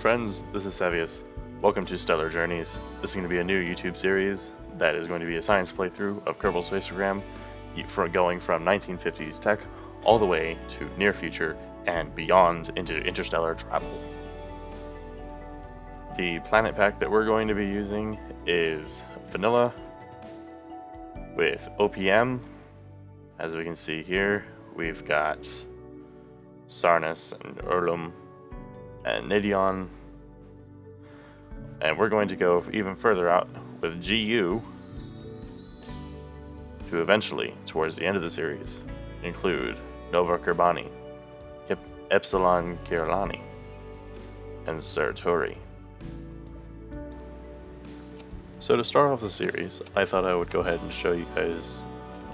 friends, this is Sevius. Welcome to Stellar Journeys. This is going to be a new YouTube series that is going to be a science playthrough of Kerbal Spacegram, going from 1950s tech all the way to near future and beyond into interstellar travel. The planet pack that we're going to be using is vanilla with OPM. As we can see here, we've got Sarnus and Urlum and Nidion, and we're going to go even further out with GU to eventually, towards the end of the series, include Nova Kerbani, Epsilon Kirlani, and Serturi. So to start off the series, I thought I would go ahead and show you guys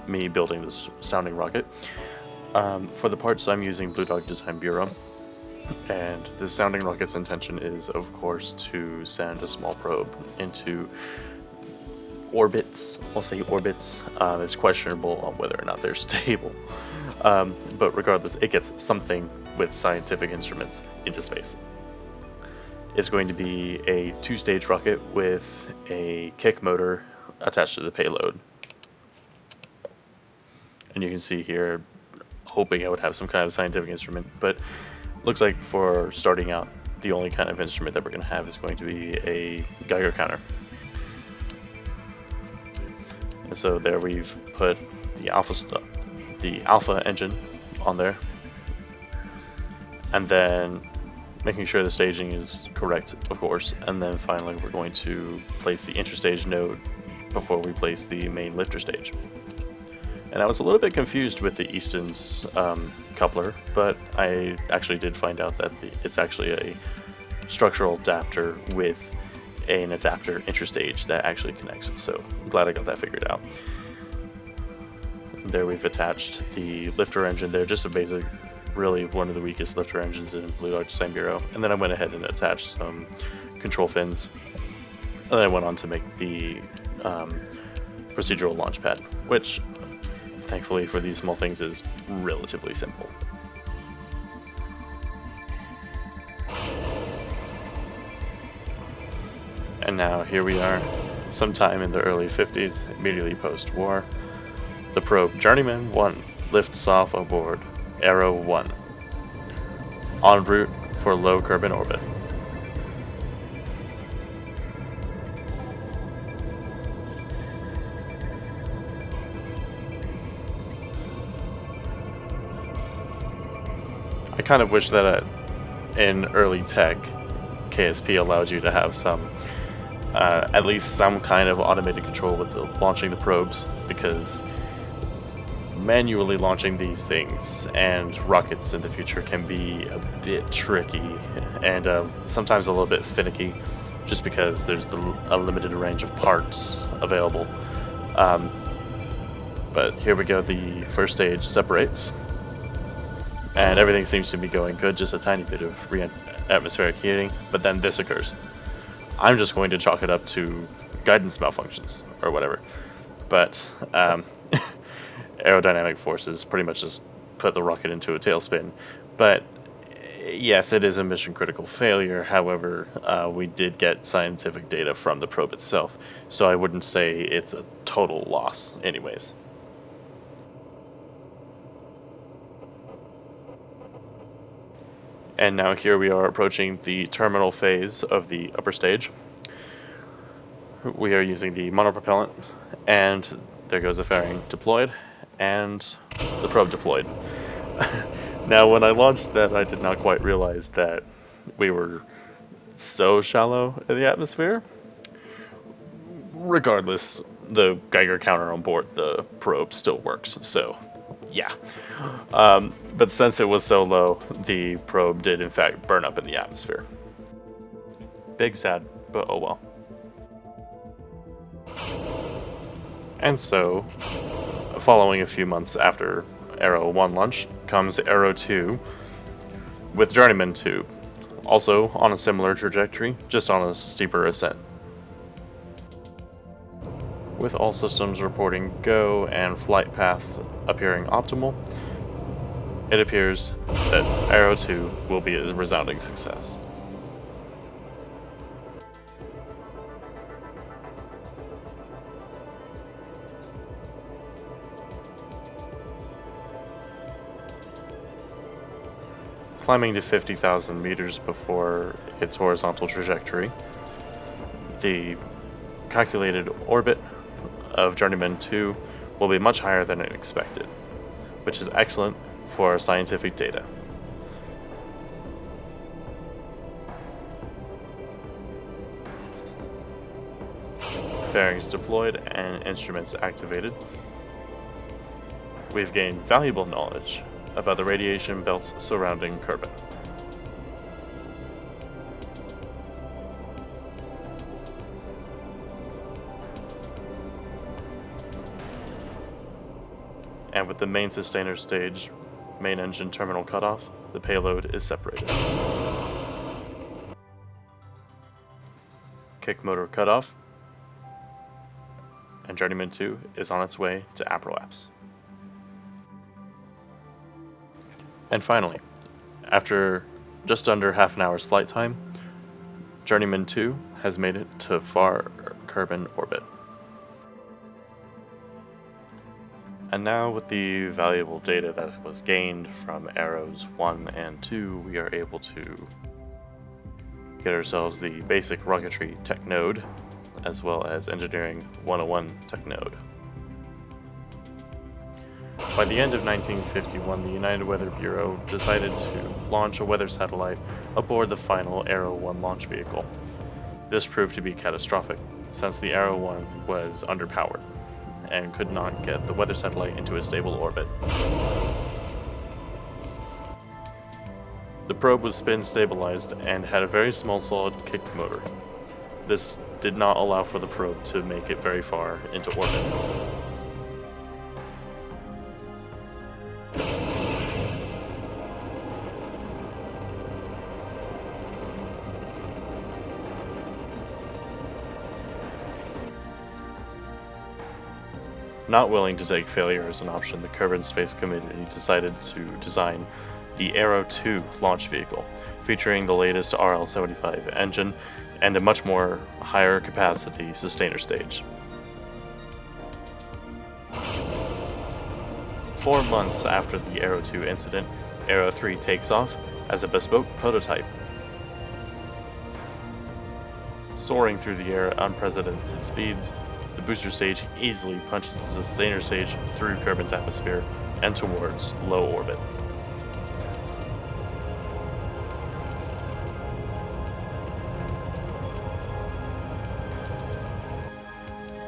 me building this sounding rocket. For the parts, I'm using Bluedog Design Bureau, and this sounding rocket's intention is, of course, to send a small probe into orbits. I'll say orbits. It's questionable on whether or not they're stable, but regardless, it gets something with scientific instruments into space. It's going to be a two-stage rocket with a kick motor attached to the payload. And you can see here, hoping I would have some kind of scientific instrument, but looks like for starting out, the only kind of instrument that we're going to have is going to be a Geiger counter. And so there we've put the alpha engine on there, and then making sure the staging is correct, of course, and then finally we're going to place the interstage node before we place the main lifter stage. And I was a little bit confused with the Easton's coupler, but I actually did find out that it's actually a structural adapter with an adapter interstage that actually connects, so I'm glad I got that figured out. There we've attached the lifter engine there, just a basic, really one of the weakest lifter engines in Bluedog Design Bureau, and then I went ahead and attached some control fins, and then I went on to make the procedural launch pad, which thankfully for these small things is relatively simple. And now here we are, sometime in the early 50s, immediately post-war. The probe Journeyman 1 lifts off aboard Arrow 1, en route for low Kerbin orbit. I kind of wish that in early tech, KSP allowed you to have some, at least some kind of automated control with launching the probes, because manually launching these things and rockets in the future can be a bit tricky and sometimes a little bit finicky, just because there's a limited range of parts available. But here we go, the first stage separates, and everything seems to be going good, just a tiny bit of atmospheric heating, but then this occurs. I'm just going to chalk it up to guidance malfunctions, or whatever. But aerodynamic forces pretty much just put the rocket into a tailspin. But yes, it is a mission critical failure, however, we did get scientific data from the probe itself, so I wouldn't say it's a total loss anyways. And now here we are approaching the terminal phase of the upper stage. We are using the monopropellant, and there goes the fairing deployed, and the probe deployed. Now when I launched that, I did not quite realize that we were so shallow in the atmosphere. Regardless, the Geiger counter on board the probe still works, so yeah. But since it was so low, the probe did in fact burn up in the atmosphere. Big sad, but oh well. And so, following a few months after Arrow 1 launch, comes Arrow 2 with Journeyman 2, also on a similar trajectory, just on a steeper ascent. With all systems reporting go and flight path appearing optimal, it appears that Arrow 2 will be a resounding success. climbing to 50,000 meters before its horizontal trajectory. The calculated orbit of Journeyman 2 will be much higher than expected, which is excellent for our scientific data. Fairings deployed and instruments activated. We've gained valuable knowledge about the radiation belts surrounding Kerbin. And with the main sustainer stage, main engine terminal cutoff, the payload is separated. Kick motor cutoff, and Journeyman 2 is on its way to aprolapse. And finally, after just under half an hour's flight time, Journeyman 2 has made it to far Kerbin orbit. And now with the valuable data that was gained from Arrows 1 and 2, we are able to get ourselves the basic rocketry tech node, as well as engineering 101 tech node. By the end of 1951, the United Weather Bureau decided to launch a weather satellite aboard the final Arrow 1 launch vehicle. This proved to be catastrophic, since the Arrow 1 was underpowered and could not get the weather satellite into a stable orbit. The probe was spin stabilized and had a very small solid kick motor. This did not allow for the probe to make it very far into orbit. Not willing to take failure as an option, the Kerbin Space Committee decided to design the Arrow 2 launch vehicle, featuring the latest RL-75 engine and a much more higher capacity sustainer stage. 4 months after the Arrow 2 incident, Arrow 3 takes off as a bespoke prototype. Soaring through the air at unprecedented speeds, the booster stage easily punches the sustainer stage through Kerbin's atmosphere and towards low orbit.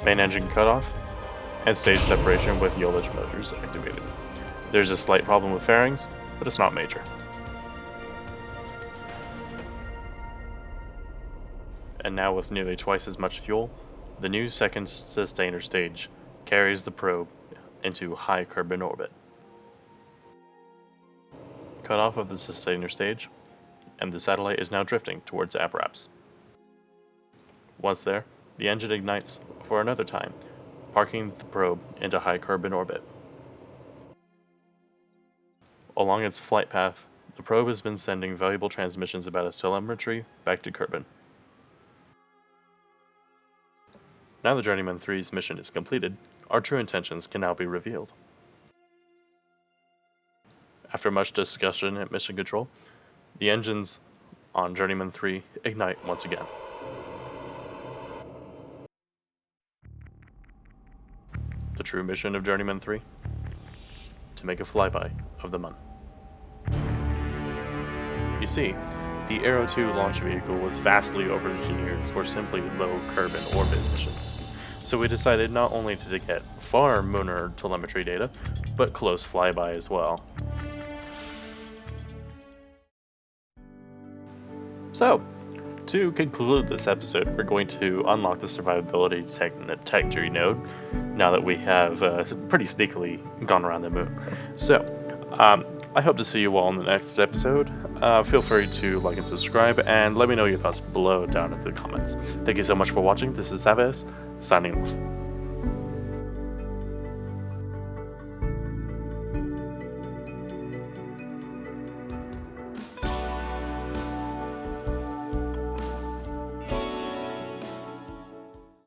Main engine cutoff and stage separation with Yolage motors activated. There's a slight problem with fairings, but it's not major. And now with nearly twice as much fuel, the new second sustainer stage carries the probe into high Kerbin orbit. Cutoff of the sustainer stage, and the satellite is now drifting towards aprolapse. Once there, the engine ignites for another time, parking the probe into high Kerbin orbit. Along its flight path, the probe has been sending valuable transmissions about its telemetry back to Kerbin. Now that Journeyman 3's mission is completed, our true intentions can now be revealed. After much discussion at Mission Control, the engines on Journeyman 3 ignite once again. The true mission of Journeyman 3? To make a flyby of the Moon. You see, the Arrow 2 launch vehicle was vastly over-engineered for simply low Kerbin orbit missions, so we decided not only to get far lunar telemetry data, but close flyby as well. So, to conclude this episode, we're going to unlock the survivability tech tree node, now that we have pretty sneakily gone around the moon. So, I hope to see you all in the next episode. Feel free to like and subscribe, and let me know your thoughts below down in the comments. Thank you so much for watching. This is Savas, signing off.